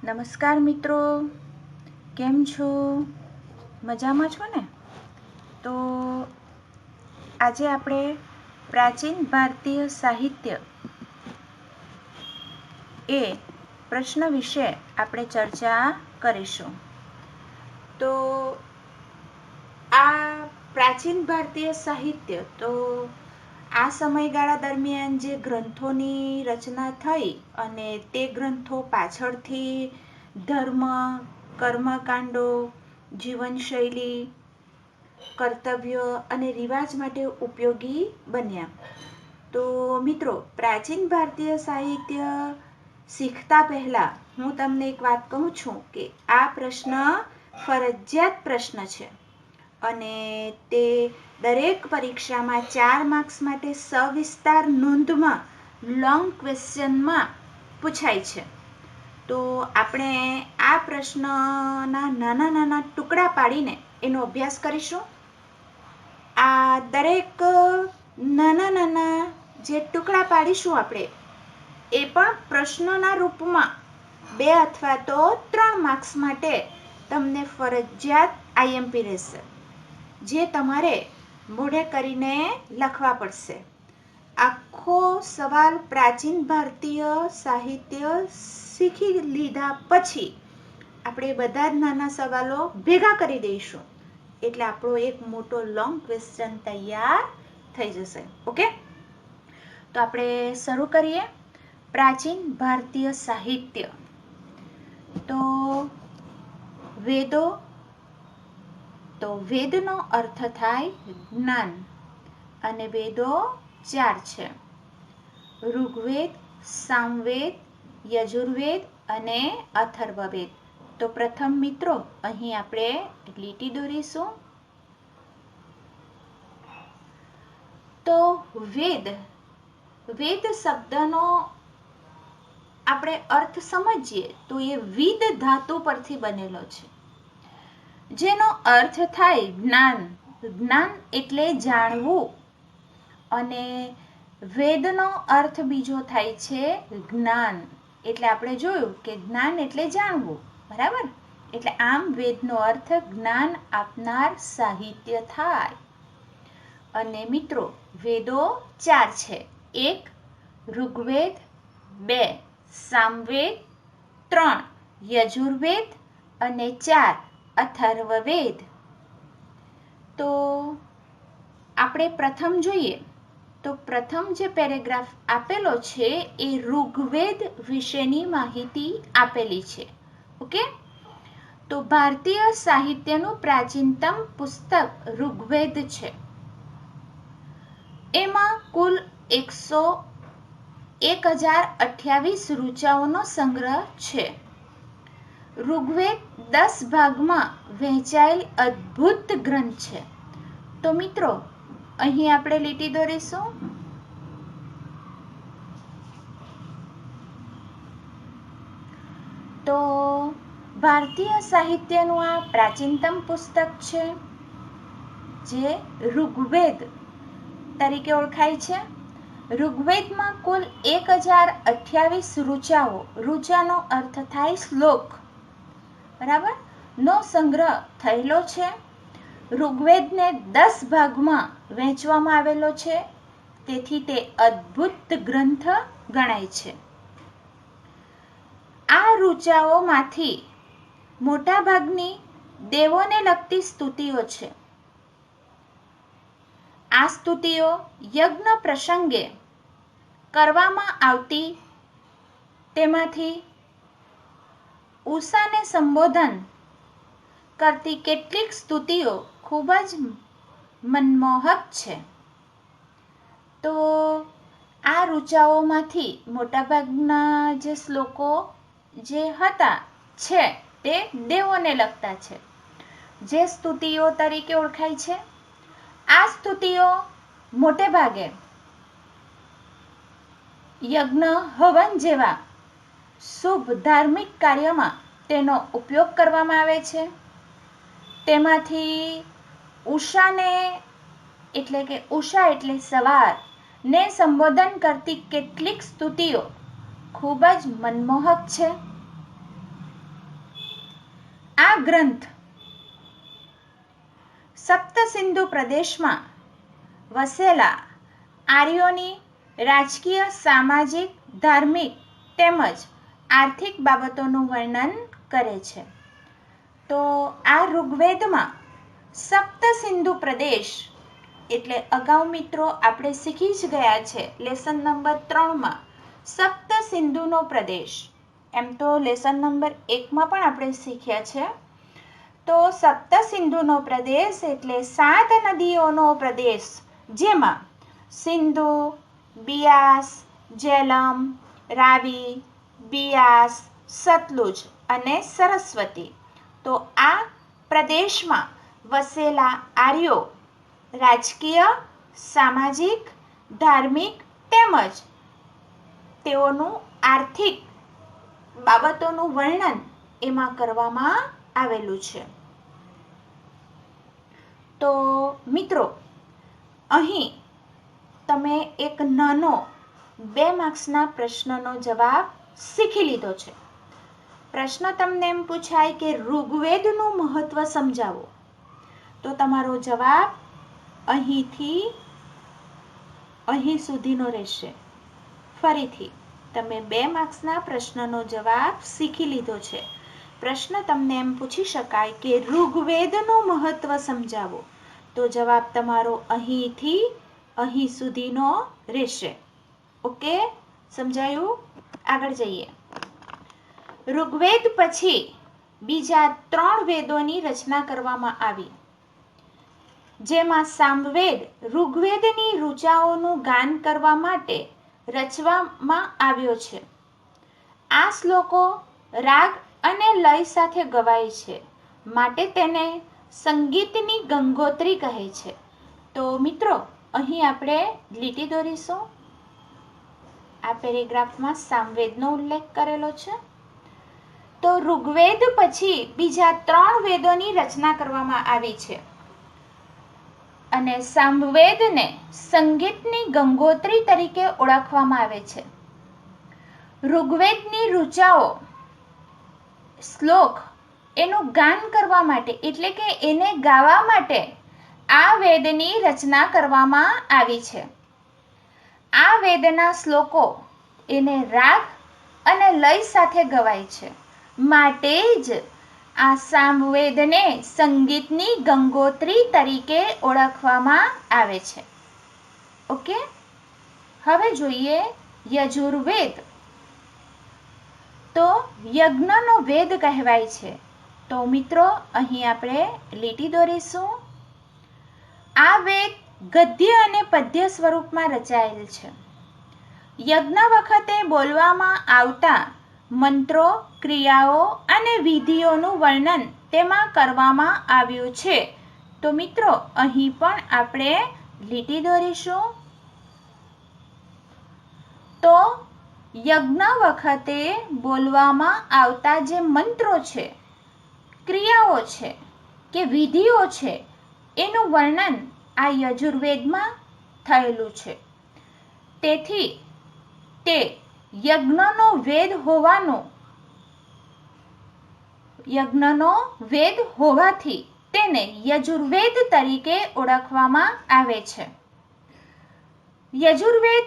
નમસ્કાર મિત્રો, કેમ છો? મજામાં છો ને? તો આજે આપણે પ્રાચીન ભારતીય સાહિત્ય એ પ્રશ્ન વિશે આપણે ચર્ચા કરીશું. તો આ પ્રાચીન ભારતીય સાહિત્ય તો આ સમયગાળા દરમિયાન જે ગ્રંથોની રચના થઈ અને તે ગ્રંથો પાછળથી ધર્મ, કર્મકાંડો, જીવનશૈલી, કર્તવ્ય અને રિવાજ માટે ઉપયોગી બન્યા. તો મિત્રો, પ્રાચીન ભારતીય સાહિત્ય શીખતા પહેલા હું તમને એક વાત કહું છું કે આ પ્રશ્ન ફરજિયાત પ્રશ્ન છે અને તે દરેક પરીક્ષામાં 4 માર્ક્સ માટે સવિસ્તાર નોંધમાં લોંગ ક્વેશ્ચનમાં પૂછાય છે. તો આપણે આ પ્રશ્નના નાના નાના ટુકડા પાડીને એનો અભ્યાસ કરીશું. આ દરેક નાના નાના જે ટુકડા પાડીશું આપણે એ પણ પ્રશ્નના રૂપમાં 2 અથવા તો 3 માર્ક્સ માટે તમને ફરજિયાત આઈએમપી રહેશે, જે તમારે મોઢે કરીને લખવા પડશે. આખો સવાલ પ્રાચીન ભારતીય સાહિત્ય શીખી લીધા પછી આપણે બધા જ નાના સવાલો ભેગા કરી દઈશું, એટલે આપણો એક મોટો લોંગ ક્વેશ્ચન તૈયાર થઈ જશે. ઓકે, તો આપણે શરૂ કરીએ. પ્રાચીન ભારતીય સાહિત્ય. તો વેદો, તો વેદનો અર્થ થાય જ્ઞાન અને વેદો 4 છે: ઋગ્વેદ, સામવેદ, યજુર્વેદ અને અથર્વવેદ. તો પ્રથમ મિત્રો અહીં આપણે લીટી દોરીશું. તો વેદ, વેદ શબ્દનો આપણે અર્થ સમજીએ તો એ વિદ ધાતુ પરથી બનેલો છે, જેનો અર્થ થાય જ્ઞાન. જ્ઞાન એટલે જાણવું, અને વેદનો અર્થ બીજો થાય છે જ્ઞાન. એટલે આપણે જોયું કે જ્ઞાન એટલે જાણવું, બરાબર? એટલે આમ વેદનો અર્થ જ્ઞાન આપનાર સાહિત્ય થાય. અને મિત્રો, વેદો 4 છે: 1 ઋગ્વેદ, 2 સામવેદ, 3 યજુર્વેદ અને 4 અથર્વવેદ. તો આપણે પ્રથમ જોઈએ તો પ્રથમ જે પેરેગ્રાફ આપેલો છે એ ઋગ્વેદ વિશેની માહિતી આપેલી છે. ઓકે, તો ભારતીય સાહિત્યનું પ્રાચીનતમ પુસ્તક ઋગ્વેદ છે. એમાં કુલ 1028 ઋચાઓનો સંગ્રહ છે. ઋગ્વેદ 10 ભાગમાં વહેંચાયેલ અદ્ભુત ગ્રંથ છે. તો મિત્રો, અહીં આપણે લીટી દોરીશું. તો ભારતીય સાહિત્યનું આ પ્રાચીનતમ પુસ્તક છે, જે ઋગ્વેદ તરીકે ઓળખાય છે. ઋગ્વેદમાં કુલ 1028 ઋચાઓ, ઋચાનો અર્થ થાય શ્લોક, બરાબર, નો સંગ્રહ થયેલો છે. ઋગ્વેદને 10 ભાગમાં વહેંચવામાં આવેલો છે, તેથી તે અદ્ભુત ગ્રંથ ગણાય છે. આ ઋચાઓમાંથી મોટાભાગની દેવોને લગતી સ્તુતિઓ છે. આ સ્તુતિઓ યજ્ઞ પ્રસંગે કરવામાં આવતી, તેમાંથી ઉષાને સંબોધન કરતી કેટલીક સ્તુતિઓ ખૂબ જ મનમોહક છે. તો આ ઋચાઓમાંથી મોટાભાગના જે શ્લોકો જે હતા છે તે દેવોને લગતા છે, જે સ્તુતિઓ તરીકે ઓળખાય છે. આ સ્તુતિઓ મોટે ભાગે યજ્ઞ હવન જેવા શુભ ધાર્મિક કાર્યમાં તેનો ઉપયોગ કરવામાં આવે છે. તેમાંથી ઉષાને ઉષા એટલે સવાર ને સંબોધન કરતી કેટલીક સ્તુતિઓ ખૂબ જ મનમોહક છે. આ ગ્રંથ સપ્તસિંધુ પ્રદેશમાં વસેલા આર્યોની રાજકીય, સામાજિક, ધાર્મિક તેમજ આર્થિક બાબતોનું વર્ણન કરે છે. તો આ ઋગ્વેદમાં સપ્તસિંધુ પ્રદેશ એટલે અગાઉ મિત્રો આપણે શીખી જ ગયા છે લેસન નંબર 3માં સપ્તસિંધુનો પ્રદેશ. એમ તો લેસન નંબર 1માં પણ આપણે શીખ્યા છે. તો સપ્તસિંધુનો પ્રદેશ એટલે 7 નદીઓનો પ્રદેશ, જેમાં સિંધુ, બિયાસ, જેલમ, રાવિ, બિયાસ, સતલુજ અને સરસ્વતી. તો આ પ્રદેશમાં વસેલા આર્યો રાજકીય, સામાજિક, ધાર્મિક તેમજ તેઓનું આર્થિક બાબતોનું વર્ણન એમાં કરવામાં આવેલું છે. તો મિત્રો, અહીં તમે એક નાનો 2 માર્ક્સના પ્રશ્નનો જવાબ શીખી લીધો છે. પ્રશ્ન તમને એમ પૂછાય કે ઋગ્વેદનું મહત્વ સમજાવો, તો તમારો જવાબ અહીંથી અહીં સુધીનો રહેશે. ફરીથી તમે 2 માર્ક્સના પ્રશ્નનો જવાબ શીખી લીધો છે. પ્રશ્ન તમને એમ પૂછી શકાય કે ઋગ્વેદનું મહત્વ સમજાવો, તો જવાબ તમારો અહીંથી અહીં સુધીનો રહેશે. ઓકે, સમજાયું? આગળ જઈએ. ઋગ્વેદ પછી બીજા 3 વેદોની રચના કરવામાં આવી, જેમાં સામવેદ ઋગ્વેદની ઋચાઓનું ગાન કરવા માટે રચવામાં આવ્યો છે. આ શ્લોકો રાગ અને લય સાથે ગવાય છે, માટે તેને સંગીતની ગંગોત્રી કહે છે. તો મિત્રો, અહીં આપણે લીટી દોરીશું. આ પેરેગ્રાફમાં સામવેદનો ઉલ્લેખ કરેલો છે. તો ઋગ્વેદ પછી બીજા 3 વેદોની રચના કરવામાં આવી છે અને સામવેદને સંગીતની ગંગોત્રી તરીકે ઓળખવામાં આવે છે. ઋગ્વેદની ઋચાઓ શ્લોક એનું ગાન કરવા માટે એટલે કે એને ગાવા માટે આ વેદની રચના કરવામાં આવી છે. આ વેદના શ્લોકો એને રાગ અને લય સાથે ગવાય છે, માટે જ આ સામવેદને સંગીતની ગંગોત્રી તરીકે ઓળખવામાં આવે છે. ઓકે, હવે જોઈએ યજુર્વેદ. તો યજ્ઞનો વેદ કહેવાય છે. તો મિત્રો, અહીં આપણે લીટી દોરીશું. આ વેદ ગદ્ય અને પદ્ય સ્વરૂપમાં રચાયેલ છે. યજ્ઞ વખતે બોલવામાં આવતા મંત્રો, ક્રિયાઓ અને વિધિઓનું વર્ણન તેમાં કરવામાં આવ્યું છે. તો મિત્રો, અહીં પણ આપણે લીટી દોરીશું. તો યજ્ઞ વખતે બોલવામાં આવતા જે મંત્રો છે, ક્રિયાઓ છે કે વિધિઓ છે, એનું વર્ણન આ યજુર્વેદમાં થયેલું છે. તેથી તે યજ્ઞનો વેદ હોવાથી તેને યજુર્વેદ તરીકે ઓળખવામાં આવે છે. યજુર્વેદ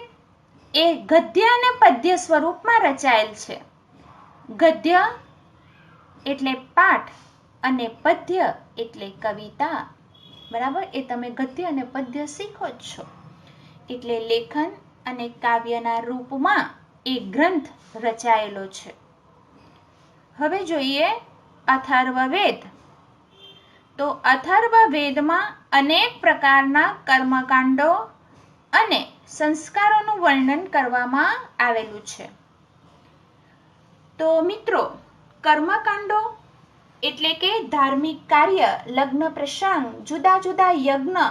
એ ગદ્ય અને પદ્ય સ્વરૂપમાં રચાયેલ છે. ગદ્ય એટલે પાઠ અને પદ્ય એટલે કવિતા. બરાબર, એ તમે ગદ્ય અને પદ્ય શીખો જ છો. એટલે લેખન અને કાવ્યના રૂપમાં એ ગ્રંથ રચાયેલો છે. હવે જોઈએ અથર્વવેદ. તો અથર્વવેદમાં અનેક પ્રકારના કર્મકાંડો અને સંસ્કારોનું વર્ણન કરવામાં આવેલું છે. તો મિત્રો, કર્મકાંડો એટલે કે ધાર્મિક કાર્ય, લગ્ન પ્રસંગ, જુદા જુદા યજ્ઞ,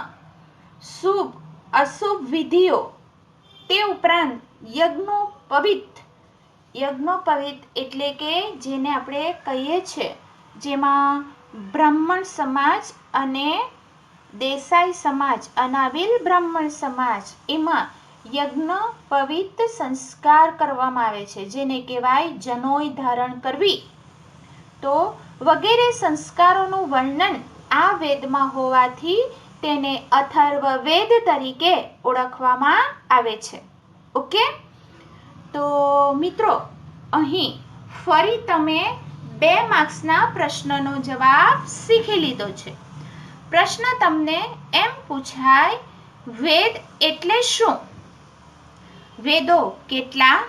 શુભ અશુભ વિધિઓ તે ઉપરાંત યજ્ઞોપવિત એટલે કે જેને આપણે કહીએ છીએ, જેમાં બ્રાહ્મણ સમાજ અને દેસાઈ સમાજ, અનાવિલ બ્રાહ્મણ સમાજ, એમાં યજ્ઞોપવિત સંસ્કાર કરવામાં આવે છે, જેને કહેવાય જનોઈ ધારણ કરવી. તો વગેરે સંસ્કારોનું વર્ણન આ વેદમાં હોવાથી તેને અથર્વવેદ તરીકે ઓળખવામાં આવે છે. ઓકે, તો મિત્રો અહીં ફરી તમે 2 માર્ક્સના પ્રશ્નનો જવાબ શીખી લીધો છે. પ્રશ્ન તમને એમ પૂછાય, વેદ એટલે શું? વેદો કેટલા,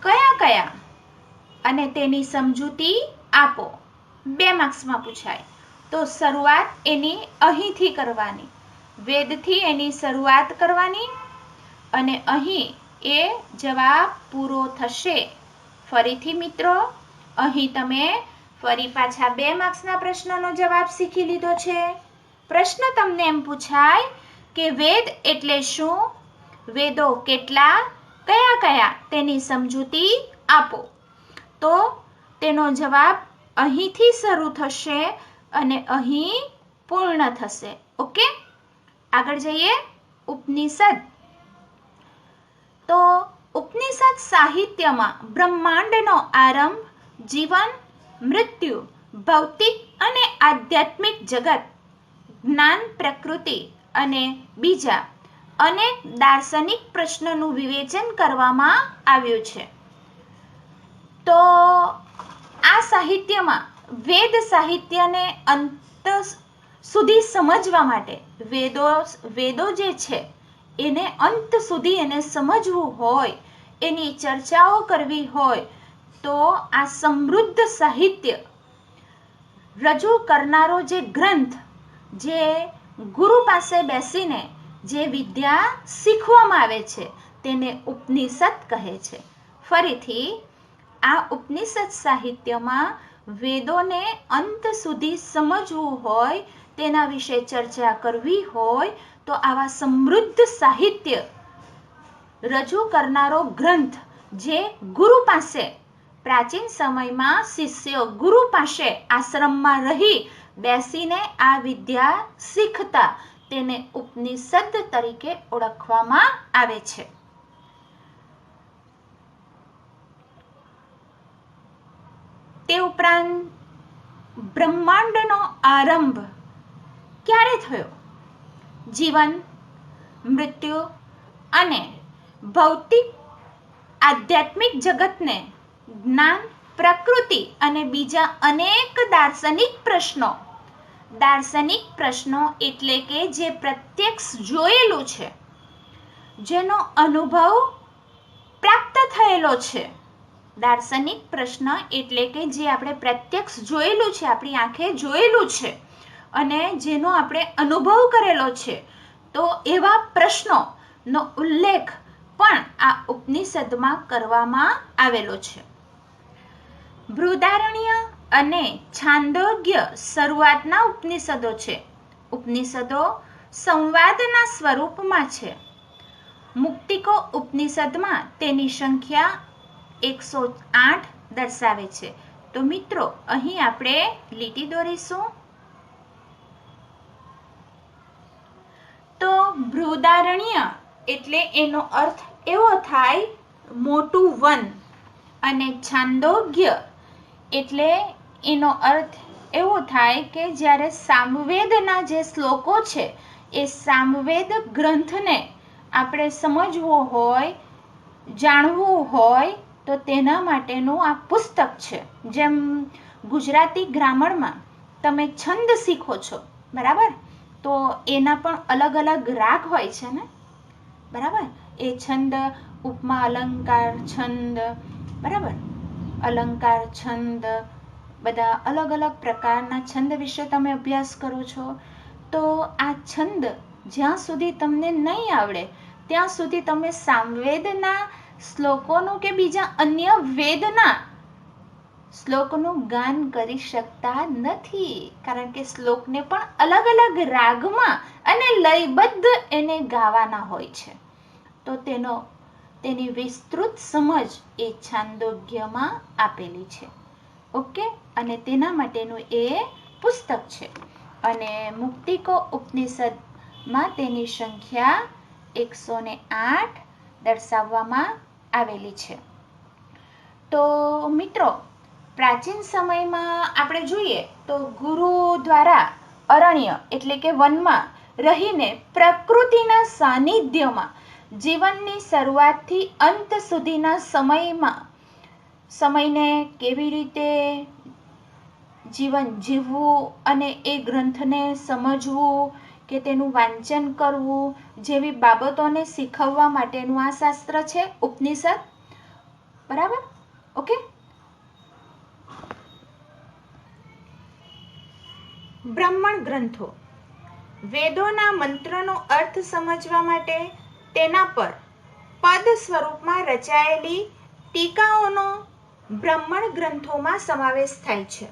કયા કયા, અને તેની સમજૂતી આપો. 2 માર્ક્સમાં પૂછાય. તો શરૂઆત એની અહીંથી કરવાની, વેદથી એની શરૂઆત કરવાની, અને અહીં એ જવાબ પૂરો થશે. ફરીથી મિત્રો, અહીં તમે ફરી પાછા 2 માર્ક્સના પ્રશ્નનો જવાબ શીખી લીધો છે. પ્રશ્ન તમને એમ પૂછાય કે વેદ એટલે શું, વેદો કેટલા, કયા કયા, તેની સમજૂતી આપો. તો તેનો જવાબ અહીંથી શરૂ થશે અને અહીં પૂર્ણ થશે. ઓકે, આગળ જઈએ. ઉપનિષદ. તો ઉપનિષદ સાહિત્યમાં બ્રહ્માંડનો આરંભ, જીવન, મૃત્યુ, ભૌતિક અને આધ્યાત્મિક જગત, જ્ઞાન, પ્રકૃતિ અને બીજા અનેક દાર્શનિક પ્રશ્નોનું વિવેચન કરવામાં આવ્યું છે. તો આ સાહિત્યમાં વેદ સાહિત્યને અંત સુધી સમજવા માટે, વેદો જે છે એને અંત સુધી એને સમજવું હોય, એની ચર્ચાઓ કરવી હોય, તો આ સમૃદ્ધ સાહિત્ય રજૂ કરનારો જે ગ્રંથ, જે ગુરુ પાસે બેસીને જે વિદ્યા શીખવામાં આવે છે, તેને ઉપનિષદ કહે છે. ફરીથી, આ ઉપનિષદ સાહિત્યમાં વેદોને અંત સુધી સમજવું હોય, તેના વિશે ચર્ચા કરવી હોય, તો આવા સમૃદ્ધ સાહિત્ય રજૂ કરનારો ગ્રંથ, જે ગુરુ પાસે, પ્રાચીન સમયમાં શિષ્યો ગુરુ પાસે આશ્રમમાં રહી બેસીને આ વિદ્યા શીખતા, તેને ઉપનિષદ તરીકે ઓળખવામાં આવે છે. તે ઉપરાંત બ્રહ્માંડનો આરંભ ક્યારે થયો? જીવન, મૃત્યુ અને ભૌતિક આધ્યાત્મિક જગતને, જ્ઞાન, પ્રકૃતિ અને બીજા અનેક દાર્શનિક પ્રશ્નો એટલે કે જે પ્રત્યક્ષ જોયેલું છે, જેનો અનુભવ પ્રાપ્ત થયેલો છે. દાર્શનિક પ્રશ્ન એટલે કે જે આપણે પ્રત્યક્ષ જોયેલું છે, આપણી આંખે જોયેલું છે અને જેનો આપણે અનુભવ કરેલો છે, તો એવા પ્રશ્નોનો ઉલ્લેખ પણ આ ઉપનિષદમાં કરવામાં આવેલો છે. બૃહદારણ્ય અને છાંદોગ્ય શરૂઆતના ઉપનિષદો છે. ઉપનિષદો સંવાદના સ્વરૂપમાં છે. મુક્તિકો ઉપનિષદમાં તેની સંખ્યા 108 દર્શાવે છે. તો મિત્રો, અહીં આપણે લીટી દોરીશું. તો બૃહદારણ્ય એટલે એનો અર્થ એવો થાય મોટું વન, અને છાંદોગ્ય એટલે એનો અર્થ એવો થાય કે જ્યારે સામવેદના જે શ્લોકો છે, એ સામવેદ ગ્રંથને આપણે સમજવો હોય, જાણવું હોય, તો તેના માટેનું આ પુસ્તક છે. જેમ ગુજરાતી ગ્રામરમાં તમે છંદ શીખો છો, બરાબર? તો એના પણ અલગ અલગ રાગ હોય છે ને, બરાબર? એ છંદ, ઉપમા અલંકાર છંદ, બરાબર? અલંકાર છંદ, બધા અલગ અલગ પ્રકારના છંદ વિશે તમે અભ્યાસ કરો છો. તો આ છંદ જ્યાં સુધી તમને નહીં આવડે, ત્યાં સુધી તમે સામવેદના શ્લોકોનું કે બીજા અન્ય વેદના શ્લોકનું ગાન કરી શકતા નથી, કારણ કે શ્લોકને પણ અલગ અલગ રાગમાં અને લયબદ્ધ એને ગાવાના હોય છે. તો તેની વિસ્તૃત સમજ એ છાંદોગ્યમાં આપેલી છે. ઓકે, અને તેના માટેનું એ પુસ્તક છે. અને મુક્તિકો ઉપનિષદમાં તેની સંખ્યા 108 દર્શાવવામાં આવેલી છે. તો મિત્રો, પ્રાચીન સમયમાં આપણે જોઈએ તો ગુરુ દ્વારા અરણ્ય એટલે કે વનમાં રહીને પ્રકૃતિના સાનિધ્યમાં જીવનની શરૂઆતથી અંત સુધીના સમયને કેવી રીતે જીવન જીવવું અને એ ગ્રંથને સમજવું કે તેનું વાંચન કરવું જેવી બાબતોને શીખવવા માટેનું આ શાસ્ત્ર છે ઉપનિષદ. બરાબર? ઓકે. બ્રાહ્મણ ગ્રંથો. વેદોના મંત્રનો અર્થ સમજવા માટે તેના પર પદ સ્વરૂપમાં રચાયેલી ટીકાઓનો બ્રાહ્મણ ગ્રંથોમાં સમાવેશ થાય છે.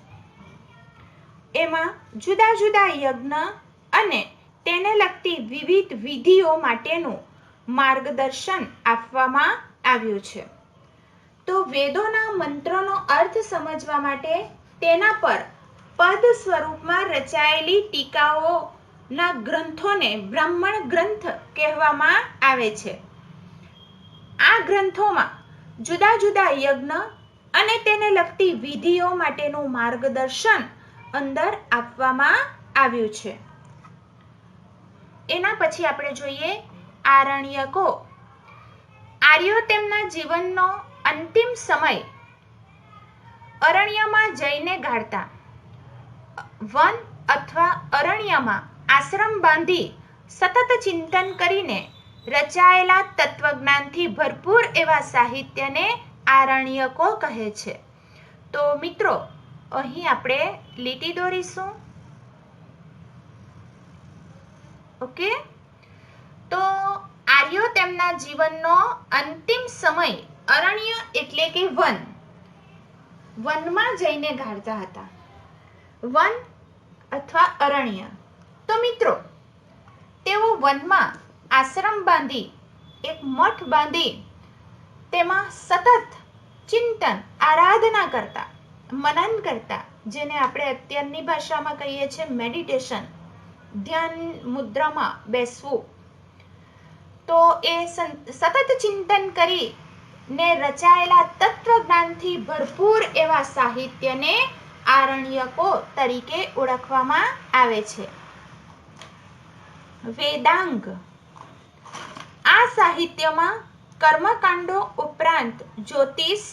એમાં જુદા જુદા યજ્ઞ અને તેને લગતી વિવિધ વિધિઓ માટેનું માર્ગદર્શન આપવામાં આવ્યું છે. તો વેદોના મંત્રોનો અર્થ સમજવા માટે તેના પર પદ સ્વરૂપમાં રચાયેલી ટીકાઓના ગ્રંથોને બ્રાહ્મણ ગ્રંથ કહેવામાં આવે છે. આ ગ્રંથોમાં જુદા જુદા યજ્ઞ અને તેને લગતી વિધિઓ માટેનું માર્ગદર્શન અંદર આપવામાં આવ્યું છે. એના પછી આપણે જોઈએ આરણ્યકો. આર્યો તેમના જીવનનો અંતિમ સમય અરણ્યમાં જઈને ગાળતા. વન અથવા અરણ્યમાં આશ્રમ બાંધી સતત ચિંતન કરીને રચાયેલા તત્વજ્ઞાનથી ભરપૂર એવા સાહિત્યને આરણ્યકો કહે છે. તો મિત્રો, અહીં આપણે લીટી દોરીશું. ઓકે, તો આર્યો તેમના જીવનનો અંતિમ સમય અરણ્ય એટલે કે વનમાં જઈને ગાળતા હતા. વન અથવા અરણ્ય. તો મિત્રો, તેઓ વનમાં આશ્રમ બાંધી, એક મઠ બાંધી તેમાં સતત ચિંતન, આરાધના કરતા, મનન કરતા, જેને આપણે અત્યારની ભાષામાં કહીએ છીએ મેડિટેશન, ધ્યાન મુદ્રામાં બેસવું. તો એ સતત ચિંતન કરીને રચાયેલા તત્વજ્ઞાનથી ભરપૂર એવા સાહિત્યને આરણ્યકો તરીકે ઓળખવામાં આવે છે. વેદાંગ. આ સાહિત્યમાં કર્મકાંડો ઉપરાંત જ્યોતિષ,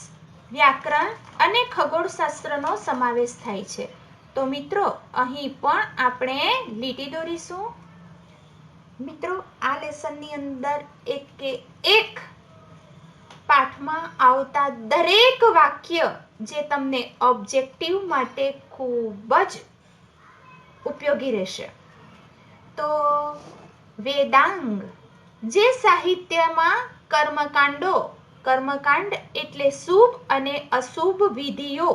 વ્યાકરણ અને ખગોળશાસ્ત્રનો સમાવેશ થાય છે. તો મિત્રો, અહીં પણ આપણે લીટી દોરીશું. મિત્રો, આ લેસનની અંદર એક પાઠમાં આવતા દરેક વાક્ય જે તમને ઓબ્જેક્ટિવ માટે ખૂબ જ ઉપયોગી રહેશે. તો વેદાંગ, જે સાહિત્યમાં કર્મકાંડ એટલે શુભ અને અશુભ વિધિઓ,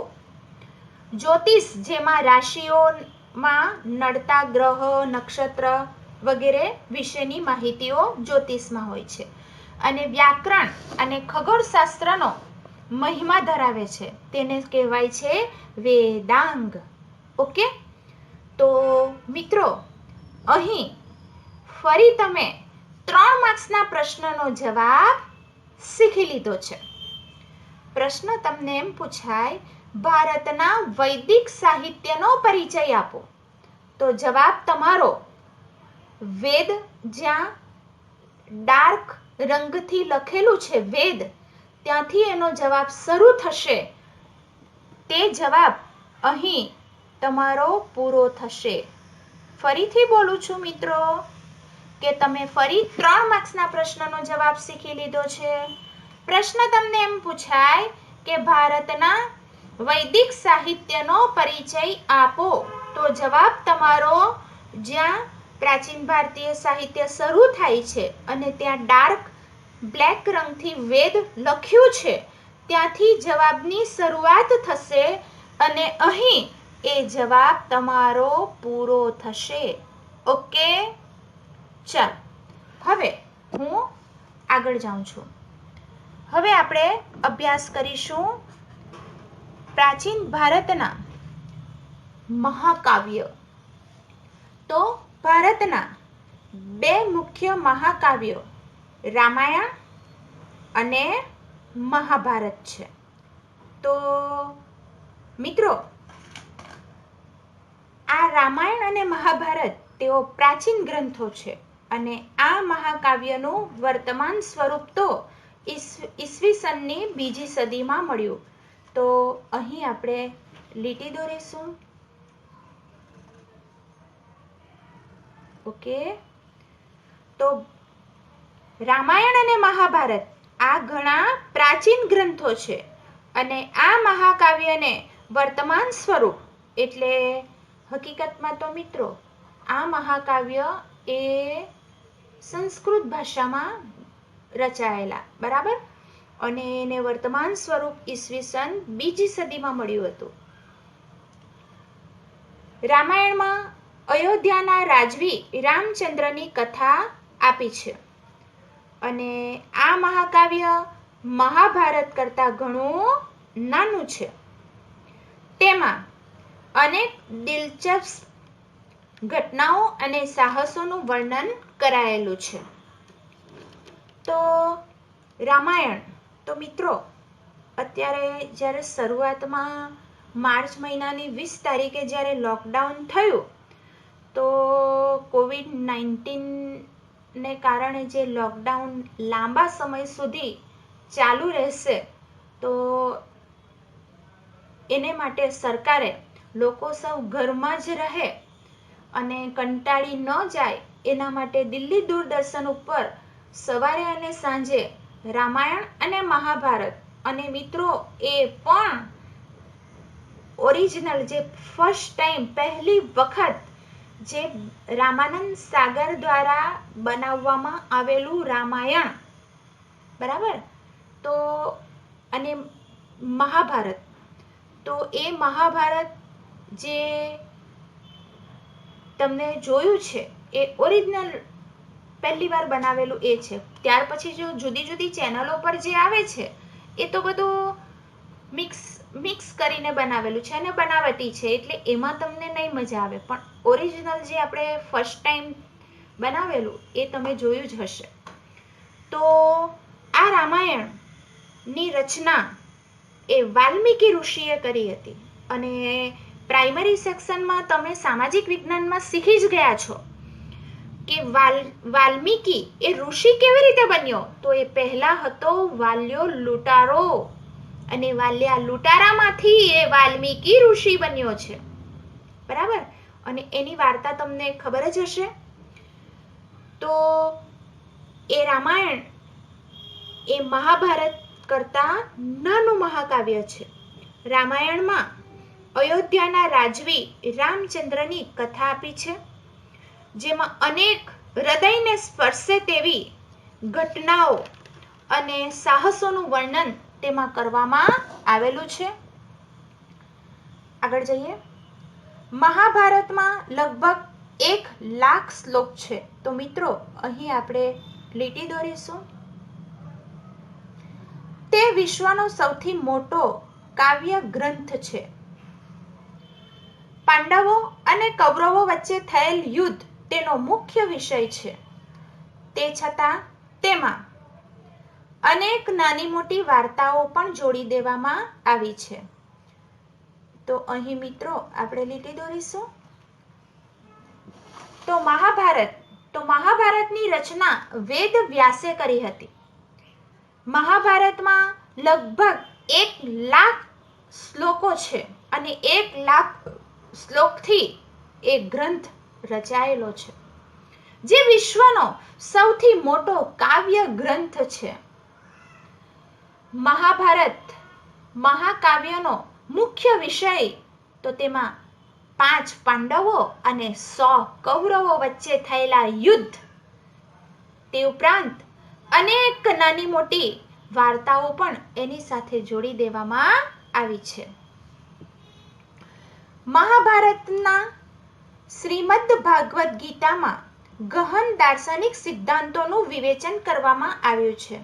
જ્યોતિષ, જેમાં રાશિઓમાં નડતા ગ્રહ, નક્ષત્ર વગેરે વિશેની માહિતીઓ જ્યોતિષમાં હોય છે, અને વ્યાકરણ અને ખગોળશાસ્ત્રનો મહિમા ધરાવે છે, તેને કહેવાય છે વેદાંગ. ઓકે, તો મિત્રો, અહીં ફરી તમે 3 માર્ક્સના પ્રશ્નનો જવાબ શીખી લીધો છે. પ્રશ્ન તમને એમ પૂછાય, ભારતના વૈદિક સાહિત્યનો પરિચય આપો. તો જવાબ તમારો વેદ, જ્યાં ડાર્ક રંગથી લખેલું છે વેદ, ત્યાંથી એનો જવાબ શરૂ થશે. તે જવાબ અહીં તમારો પૂરો થશે. ફરીથી બોલું છું મિત્રો, કે તમે ફરી 3 માર્ક્સના પ્રશ્નનો જવાબ શીખી લીધો છે. પ્રશ્ન તમને એમ પૂછાય કે ભારતના વૈદિક સાહિત્યનો પરિચય આપો. તો જવાબ તમારો જ્યાં પ્રાચીન ભારતીય સાહિત્ય શરૂ થાય છે અને ત્યાં ડાર્ક બ્લેક રંગથી વેદ લખ્યું છે, ત્યાંથી જવાબની શરૂઆત થશે અને અહીં એ જવાબ તમારો પૂરો થશે. ઓકે, ચાલ હવે હું આગળ જાઉં છું. હવે આપણે અભ્યાસ કરીશું પ્રાચીન ભારતના મહાકાવ્ય. તો ભારતના બે મુખ્ય મહાકાવ્યો રામાયણ અને મહાભારત છે. તો મિત્રો, આ રામાયણ અને મહાભારત તેઓ પ્રાચીન ગ્રંથો છે અને આ મહાકાવ્યનું વર્તમાન સ્વરૂપ તો ઈસવીસનની બીજી સદીમાં મળ્યું. તો અહીં આપણે લીટી દોરીશું. ઓકે, તો રામાયણ અને મહાભારત આ ઘણા પ્રાચીન ગ્રંથો છે અને આ મહાકાવ્યને વર્તમાન સ્વરૂપ એટલે હકીકતમાં તો મિત્રો આ મહાકાવ્ય એ સંસ્કૃત ભાષામાં રચાયેલા, બરાબર, અને એને વર્તમાન સ્વરૂપ ઈસવીસન બીજી સદીમાં મળ્યું હતું. રામાયણમાં અયોધ્યાના રાજવી રામચંદ્રની કથા આપી છે અને આ મહાકાવ્ય મહાભારત કરતાં ઘણું નાનું છે. તેમાં અનેક દિલચસ્પ ઘટનાઓ અને સાહસોનું વર્ણન કરાયેલું છે. તો રામાયણ, તો મિત્રો અત્યારે જ્યારે શરૂઆતમાં માર્ચ મહિનાની 20 તારીખે જ્યારે લોકડાઉન થયું તો COVID-19 ને કારણે જે લોકડાઉન લાંબા સમય સુધી ચાલુ રહેશે તો એને માટે સરકારે લોકો સૌ ઘરમાં જ રહે અને કંટાળી ન જાય એના માટે દિલ્હી દૂરદર્શન ઉપર સવારે અને સાંજે રામાયણ અને મહાભારત, અને મિત્રો એ પણ ઓરિજિનલ જે ફર્સ્ટ ટાઈમ પહેલી વખત જે રામાનંદ સાગર દ્વારા બનાવવામાં આવેલું રામાયણ, બરાબર, તો અને મહાભારત, તો એ મહાભારત જે તમને જોયું છે એ ઓરિજિનલ પહેલી વાર બનાવેલું એ છે. ત્યાર પછી જો જુદી જુદી ચેનલો પર જે આવે છે એ તો બધું મિક્સ કરીને બનાવેલું છે અને બનાવટી છે, એટલે એમાં તમને નહીં મજા આવે, પણ ઓરિજિનલ જે આપણે ફર્સ્ટ ટાઈમ બનાવેલું એ તમે જોયું જ હશે. તો આ રામાયણની રચના એ વાલ્મીકી ઋષિએ કરી હતી અને પ્રાઇમરી સેક્શનમાં તમે સામાજિક વિજ્ઞાનમાં શીખી જ ગયા છો કે વાલ્મીકી એ ઋષિ કેવી રીતે બન્યો. તો એ પહેલા હતો વાલ્યો લૂંટારો અને વાલ્યા લૂંટારામાંથી એ વાલ્મીકી ઋષિ બન્યો છે, બરાબર, અને એની વાર્તા તમને ખબર જ હશે. તો એ રામાયણ એ મહાભારત કરતાં નાનું મહાકાવ્ય છે. રામાયણમાં અયોધ્યાના રાજવી રામચંદ્રની કથા આપી છે, જેમાં અનેક હૃદયને સ્પર્શે તેવી ઘટનાઓ અને સાહસોનું વર્ણન તેમાં કરવામાં આવેલું છે. આગળ જઈએ. મહાભારતમાં લગભગ 1,00,000 શ્લોક છે. તો મિત્રો અહીં આપણે લીટી દોરીશું. તે વિશ્વનો સૌથી મોટો કાવ્ય ગ્રંથ છે. પાંડવો અને કૌરવો વચ્ચે થયેલ યુદ્ધ તેનો મુખ્ય વિષય છે. તે છતાં તેમાં અનેક નાની મોટી વાર્તાઓ પણ જોડી દેવામાં આવી છે. તો અહીં મિત્રો આપણે લીટી દોરીશું. તો મહાભારતની રચના વેદ વ્યાસે કરી હતી. મહાભારતમાં લગભગ 1,00,000 શ્લોકો છે અને 1,00,000 શ્લોકથી એ ગ્રંથ રચાયેલો છે, જે વિશ્વનો સૌથી મોટો કાવ્ય ગ્રંથ છે. મહાભારત મહાકાવ્યનો મુખ્ય વિષય તો તેમાં 5 પાંડવો અને 100 કૌરવો વચ્ચે થયેલા યુદ્ધ, તે ઉપરાંત અનેક નાની મોટી વાર્તાઓ પણ એની સાથે જોડી દેવામાં આવી છે. મહાભારતના શ્રીમદ ભાગવત ગીતામાં ગહન દાર્શનિક સિદ્ધાંતોનું વિવેચન કરવામાં આવ્યું છે.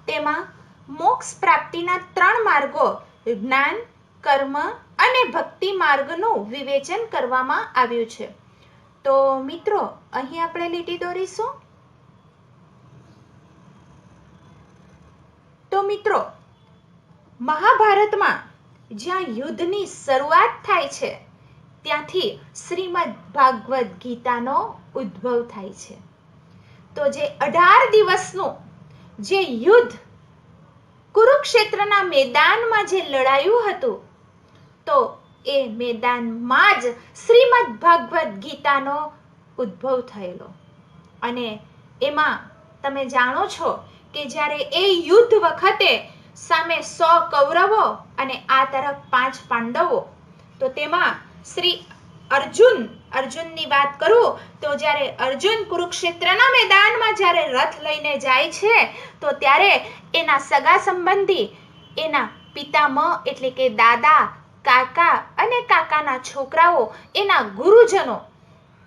તેમાં મોક્ષ પ્રાપ્તિના 3 માર્ગો જ્ઞાન, કર્મ અને ભક્તિ માર્ગનું વિવેચન કરવામાં આવ્યું છે. તો મિત્રો અહીં આપણે લીટી દોરીશું. તો મિત્રો મહાભારતમાં જ્યાં યુદ્ધની શરૂઆત થાય છે ત્યાંથી શ્રીમદ ભાગવત ગીતાનો ઉદ્ભવ થાય છે. તો જે 18 દિવસનું જે યુદ્ધ કુરુક્ષેત્રના મેદાનમાં જે લડાયું હતું, તો એ મેદાનમાં જ શ્રીમદ ભાગવત ગીતાનો ઉદ્ભવ થયેલો. અને એમાં તમે જાણો છો કે જ્યારે એ યુદ્ધ વખતે સામે 100 કૌરવો અને આ તરફ 5 પાંડવો, તો તેમાં શ્રી અર્જુનની વાત કરું તો જ્યારે અર્જુન કુરુક્ષેત્રના મેદાનમાં જ્યારે રથ લઈને જાય છે, તો ત્યારે એના સગા સંબંધી, એના પિતામહ એટલે કે દાદા, કાકા અને કાકાના છોકરાઓ, એના ગુરુજનો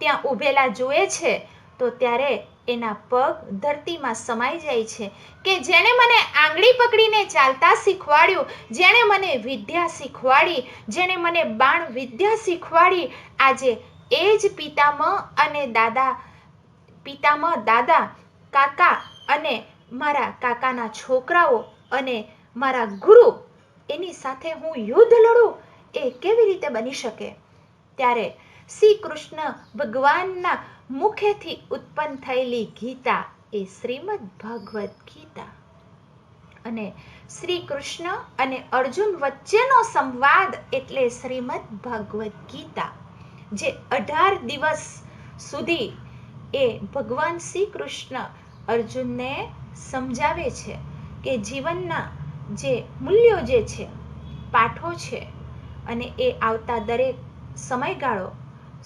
ત્યાં ઊભેલા જુએ છે. તો ત્યારે એના પગ ધરતીમાં સમાઈ જાય છે કે જેણે મને આંગળી પકડીને ચાલતા શીખવાડ્યું, જેણે મને વિદ્યા શીખવાડી, જેણે મને બાણ વિદ્યા શીખવાડી, આજે એ જ પિતામહ, દાદા, કાકા અને મારા કાકાના છોકરાઓ અને મારા ગુરુ, એની સાથે હું યુદ્ધ લડું, એ કેવી રીતે બની શકે? ત્યારે શ્રી કૃષ્ણ ભગવાનના મુખેથી ઉત્પન્ન થયેલી ગીતા એ શ્રીમદ ભાગવત ગીતા. અને શ્રી કૃષ્ણ અને અર્જુન વચ્ચેનો સંવાદ એટલે શ્રીમદ ભાગવત ગીતા, જે 18 દિવસ સુધી એ ભગવાન શ્રી કૃષ્ણ અર્જુનને સમજાવે છે કે જીવનના જે મૂલ્યો જે છે, પાઠો છે, અને એ આવતા દરેક સમયગાળો,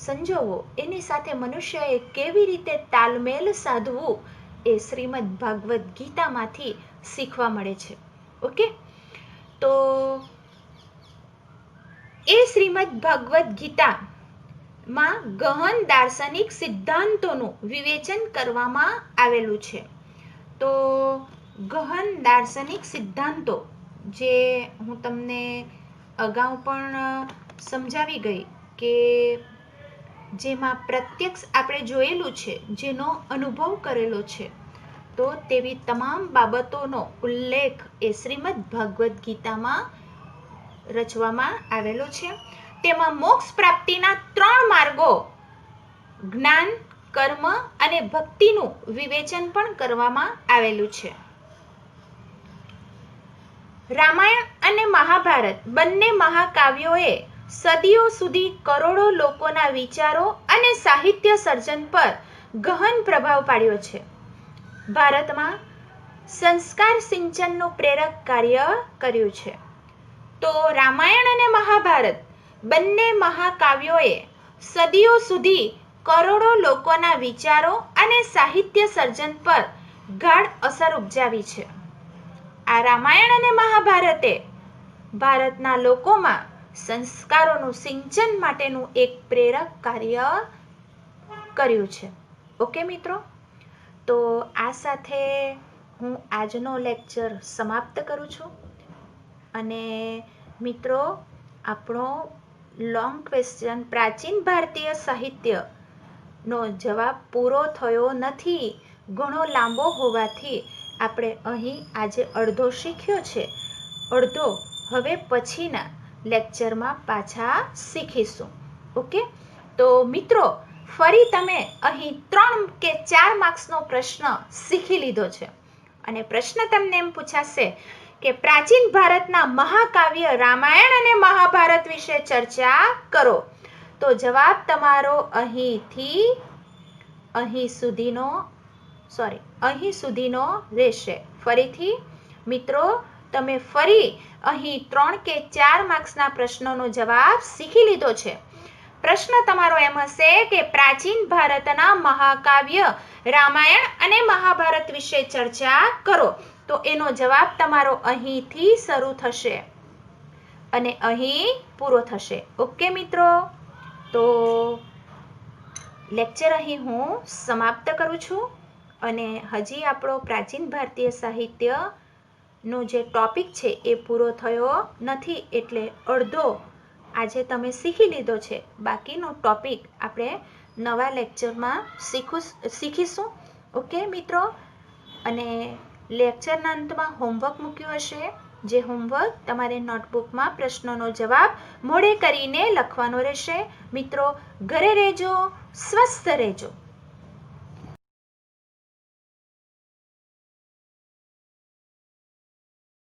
સંજોગો, એની સાથે મનુષ્યએ કેવી રીતે તાલમેલ સાધવું, એ શ્રીમદ ભાગવત ગીતામાંથી શીખવા મળે છે. ઓકે, તો એ શ્રીમદ ભાગવત ગીતામાં ગહન દાર્શનિક સિદ્ધાંતોનું વિવેચન કરવામાં આવેલું છે. તો ગહન દાર્શનિક સિદ્ધાંતો જે હું તમને અગાઉ પણ સમજાવી ગઈ કે જેમાં પ્રત્યક્ષ આપણે જોયેલું છે, જેનો અનુભવ કરેલો છે, તો તેવી તમામ બાબતોનો ઉલ્લેખ એ શ્રીમદ ભાગવત ગીતામાં રચવામાં આવેલો છે. તેમાં મોક્ષ પ્રાપ્તિના 3 માર્ગો જ્ઞાન, કર્મ અને ભક્તિનું વિવેચન પણ કરવામાં આવેલું છે. રામાયણ અને મહાભારત બંને મહાકાવ્યોએ સદીઓ સુધી કરોડો લોકોના વિચારો અને સાહિત્ય સર્જન પર ગહન પ્રભાવ પાડ્યો છે. ભારતમાં સંસ્કાર સિંચનનું પ્રેરક કાર્ય કર્યું છે. તો રામાયણ અને મહાભારત બંને મહાકાવ્યોએ સદીઓ સુધી કરોડો લોકોના વિચારો અને સાહિત્ય સર્જન પર ગાઢ અસર ઉપજાવી છે. આ રામાયણ અને મહાભારતે ભારતના લોકોમાં સંસ્કારોનું સિંચન માટેનું એક પ્રેરક કાર્ય કર્યું છે. ઓકે મિત્રો, તો આ સાથે હું આજનો લેક્ચર સમાપ્ત કરું છું. અને મિત્રો, આપણો લોંગ ક્વેશ્ચન પ્રાચીન ભારતીય સાહિત્યનો જવાબ પૂરો થયો નથી. ઘણો લાંબો હોવાથી આપણે અહીં આજે અડધો શીખ્યો છે, અડધો હવે પછીના લેક્ચરમાં પાછા શીખીશું. ઓકે, તો મિત્રો ફરી તમે અહીં 3 કે 4 માર્ક્સનો પ્રશ્ન શીખી લીધો છે. અને પ્રશ્ન તમને એમ પૂછાશે કે પ્રાચીન ભારતના મહાકાવ્ય રામાયણ અને મહાભારત વિશે ચર્ચા કરો. તો જવાબ તમારો અહીં સુધીનો રહેશે. ફરીથી મિત્રો, તમે ફરી અહીં 3 કે 4 માર્ક્સના પ્રશ્નોનો જવાબ શીખી લીધો છે. પ્રશ્ન તમારો એમ હશે કે પ્રાચીન ભારતના મહાકાવ્ય રામાયણ અને મહાભારત વિશે ચર્ચા કરો. તો એનો જવાબ તમારો અહીંથી શરૂ થશે અને અહીં પૂરો થશે. ઓકે મિત્રો, તો લેક્ચર અહીં હું સમાપ્ત કરું છું. અને હજી આપણો પ્રાચીન ભારતીય સાહિત્યનો જે ટોપિક છે એ પૂરો થયો નથી, એટલે અડધો આજે તમે શીખી લીધો છે. બાકીનો ટોપિક આપણે નવા લેક્ચરમાં શીખીશું. ઓકે મિત્રો, અને લેક્ચરના અંતમાં હોમવર્ક મૂક્યું હશે, જે હોમવર્ક તમારે નોટબુકમાં પ્રશ્નોનો જવાબ મોડે કરીને લખવાનો રહેશે. મિત્રો, ઘરે રહેજો, સ્વસ્થ રહેજો.